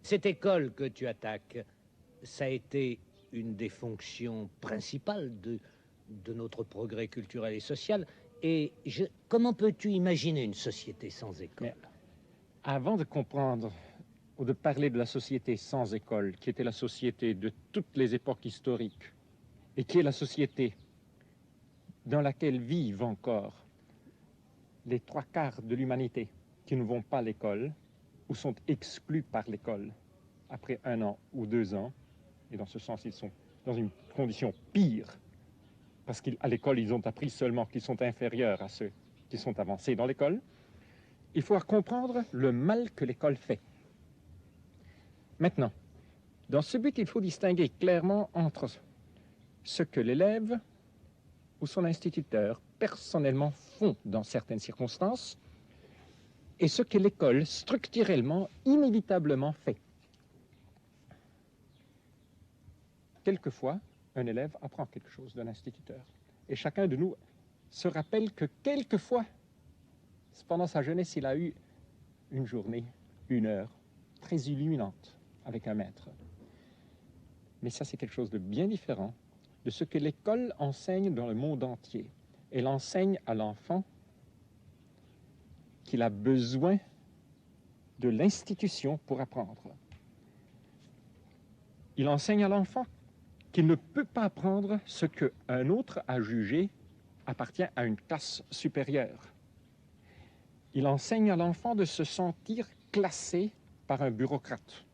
Cette école que tu attaques, ça a été une des fonctions principales de notre progrès culturel et social. Et comment peux-tu imaginer une société sans école? Mais avant de comprendre ou de parler de la société sans école, qui était la société de toutes les époques historiques, et qui est la société dans laquelle vivent encore les 3/4 de l'humanité qui ne vont pas à l'école ou sont exclus par l'école après 1 an ou 2 ans, et dans ce sens, ils sont dans une condition pire, parce qu'à l'école, ils ont appris seulement qu'ils sont inférieurs à ceux qui sont avancés dans l'école. Il faut comprendre le mal que l'école fait. Maintenant, dans ce but, il faut distinguer clairement entre ce que l'élève ou son instituteur personnellement font dans certaines circonstances et ce que l'école structurellement, inévitablement fait. Quelquefois, un élève apprend quelque chose d'un instituteur. Et chacun de nous se rappelle que quelquefois, pendant sa jeunesse, il a eu une journée, 1 heure, très illuminante avec un maître. Mais ça, c'est quelque chose de bien différent de ce que l'école enseigne dans le monde entier. Elle enseigne à l'enfant qu'il a besoin de l'institution pour apprendre. Il enseigne à l'enfant qu'il ne peut pas apprendre ce qu'un autre a jugé appartient à une classe supérieure. Il enseigne à l'enfant de se sentir classé par un bureaucrate.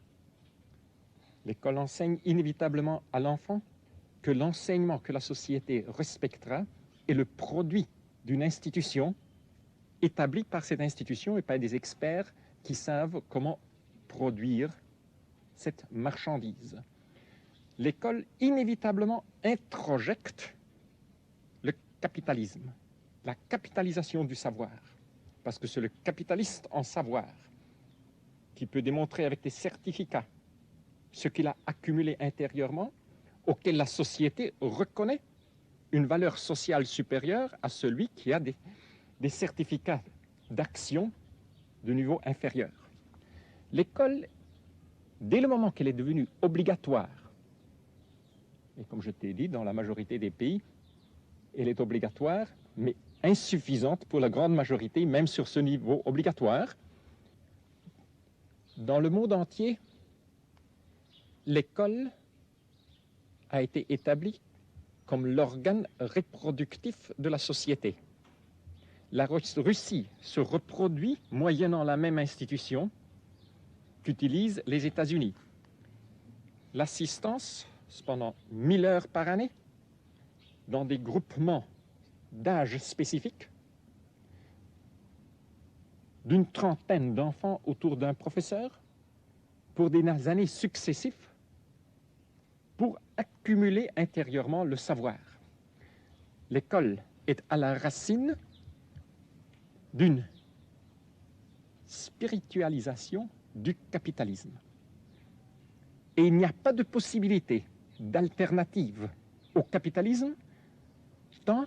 L'école enseigne inévitablement à l'enfant que l'enseignement que la société respectera est le produit d'une institution établie par cette institution et par des experts qui savent comment produire cette marchandise. L'école inévitablement introjecte le capitalisme, la capitalisation du savoir, parce que c'est le capitaliste en savoir qui peut démontrer avec des certificats ce qu'il a accumulé intérieurement, auquel la société reconnaît une valeur sociale supérieure à celui qui a des certificats d'action de niveau inférieur. L'école, dès le moment qu'elle est devenue obligatoire, et comme je t'ai dit, dans la majorité des pays, elle est obligatoire, mais insuffisante pour la grande majorité, même sur ce niveau obligatoire. Dans le monde entier, l'école a été établie comme l'organe reproductif de la société. La Russie se reproduit moyennant la même institution qu'utilisent les États-Unis. L'assistance, pendant 1000 heures par année, dans des groupements d'âge spécifiques, d'une trentaine d'enfants autour d'un professeur, pour des années successives, pour accumuler intérieurement le savoir. L'école est à la racine d'une spiritualisation du capitalisme. Et il n'y a pas de possibilité d'alternative au capitalisme tant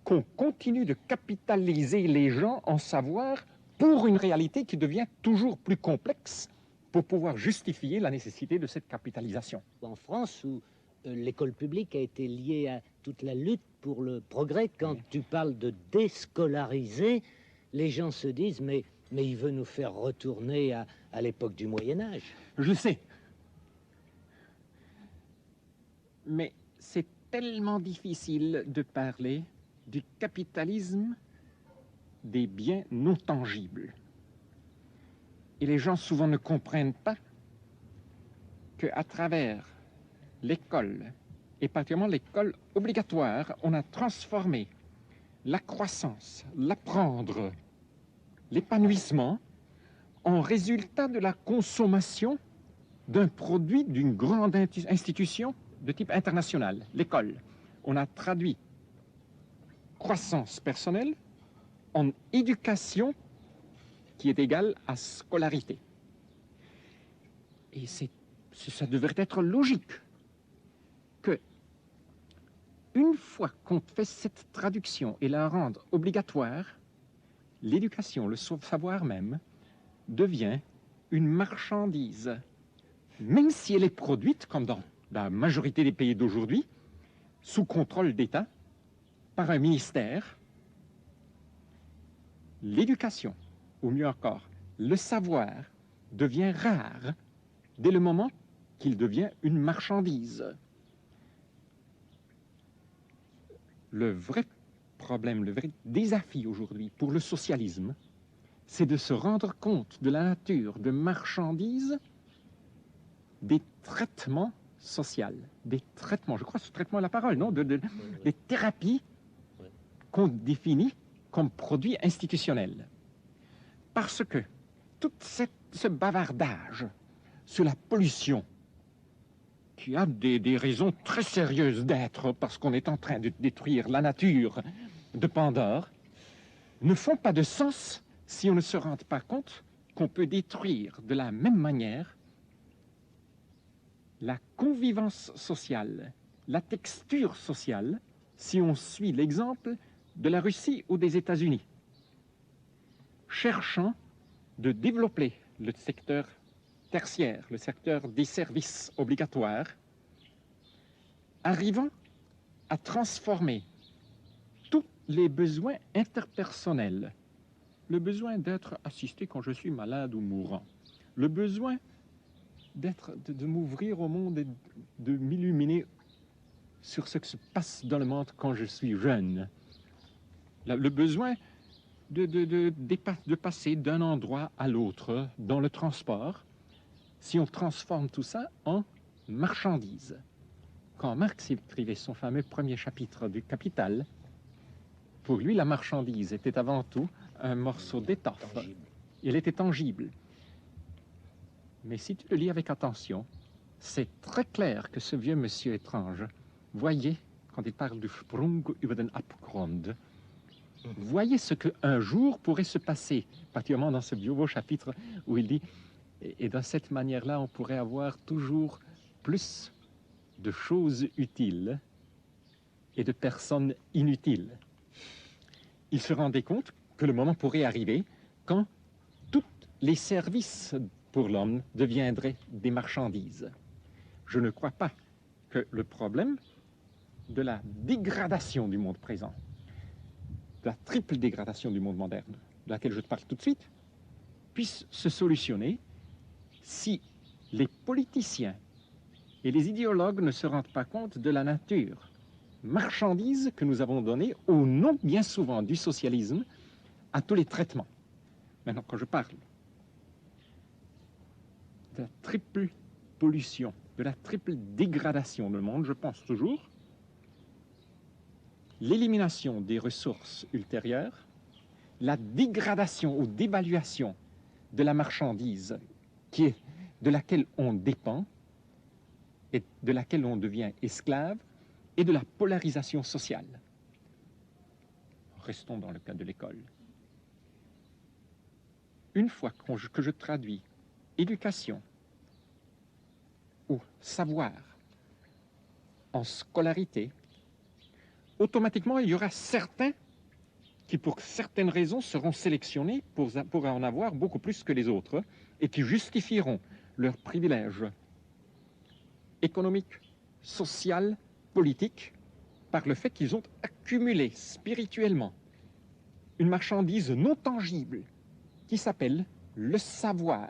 qu'on continue de capitaliser les gens en savoir pour une réalité qui devient toujours plus complexe pour pouvoir justifier la nécessité de cette capitalisation. En France, où l'école publique a été liée à toute la lutte pour le progrès, quand tu parles de déscolariser, les gens se disent mais il veut nous faire retourner à l'époque du Moyen-Âge. Je sais. Mais c'est tellement difficile de parler du capitalisme des biens non tangibles. Et les gens souvent ne comprennent pas qu'à travers l'école, et particulièrement l'école obligatoire, on a transformé la croissance, l'apprendre, l'épanouissement en résultat de la consommation d'un produit d'une grande institution de type international, l'école. On a traduit croissance personnelle en éducation qui est égale à scolarité. Et ça devrait être logique que, une fois qu'on fait cette traduction et la rendre obligatoire, l'éducation, le savoir même, devient une marchandise, même si elle est produite, comme dans la majorité des pays d'aujourd'hui, sous contrôle d'État, par un ministère, l'éducation, ou mieux encore, le savoir, devient rare dès le moment qu'il devient une marchandise. Le vrai problème, le vrai défi aujourd'hui pour le socialisme, c'est de se rendre compte de la nature de marchandise des traitements sociaux, des traitements, je crois que ce traitement est la parole, non, des thérapies qu'on définit comme produits institutionnels. Parce que tout ce bavardage sur la pollution, qui a des raisons très sérieuses d'être, parce qu'on est en train de détruire la nature de Pandore, ne font pas de sens si on ne se rend pas compte qu'on peut détruire de la même manière la convivence sociale, la texture sociale, si on suit l'exemple de la Russie ou des États-Unis, cherchant de développer le secteur tertiaire, le secteur des services obligatoires, arrivant à transformer tous les besoins interpersonnels, le besoin d'être assisté quand je suis malade ou mourant, le besoin de m'ouvrir au monde et de m'illuminer sur ce qui se passe dans le monde quand je suis jeune, le besoin de passer d'un endroit à l'autre dans le transport, si on transforme tout ça en marchandise. Quand Marx écrivait son fameux premier chapitre du Capital, pour lui, la marchandise était avant tout un morceau d'étoffe. Il était tangible. Mais si tu le lis avec attention, c'est très clair que ce vieux monsieur étrange voyait, quand il parle du Sprung über den Abgrund, voyez ce qu'un jour pourrait se passer, particulièrement dans ce beau chapitre où il dit « Et de cette manière-là, on pourrait avoir toujours plus de choses utiles et de personnes inutiles. » Il se rendait compte que le moment pourrait arriver quand tous les services pour l'homme deviendraient des marchandises. Je ne crois pas que le problème de la dégradation du monde présent, de la triple dégradation du monde moderne, de laquelle je te parle tout de suite, puisse se solutionner si les politiciens et les idéologues ne se rendent pas compte de la nature marchandise que nous avons donnée au nom bien souvent du socialisme à tous les traitements. Maintenant, quand je parle de la triple pollution, de la triple dégradation du monde, je pense toujours l'élimination des ressources ultérieures, la dégradation ou dévaluation de la marchandise de laquelle on dépend et de laquelle on devient esclave, et de la polarisation sociale. Restons dans le cas de l'école. Une fois que je traduis éducation ou savoir en scolarité, automatiquement, il y aura certains qui, pour certaines raisons, seront sélectionnés pour en avoir beaucoup plus que les autres et qui justifieront leur privilège économique, social, politique, par le fait qu'ils ont accumulé spirituellement une marchandise non tangible qui s'appelle le savoir.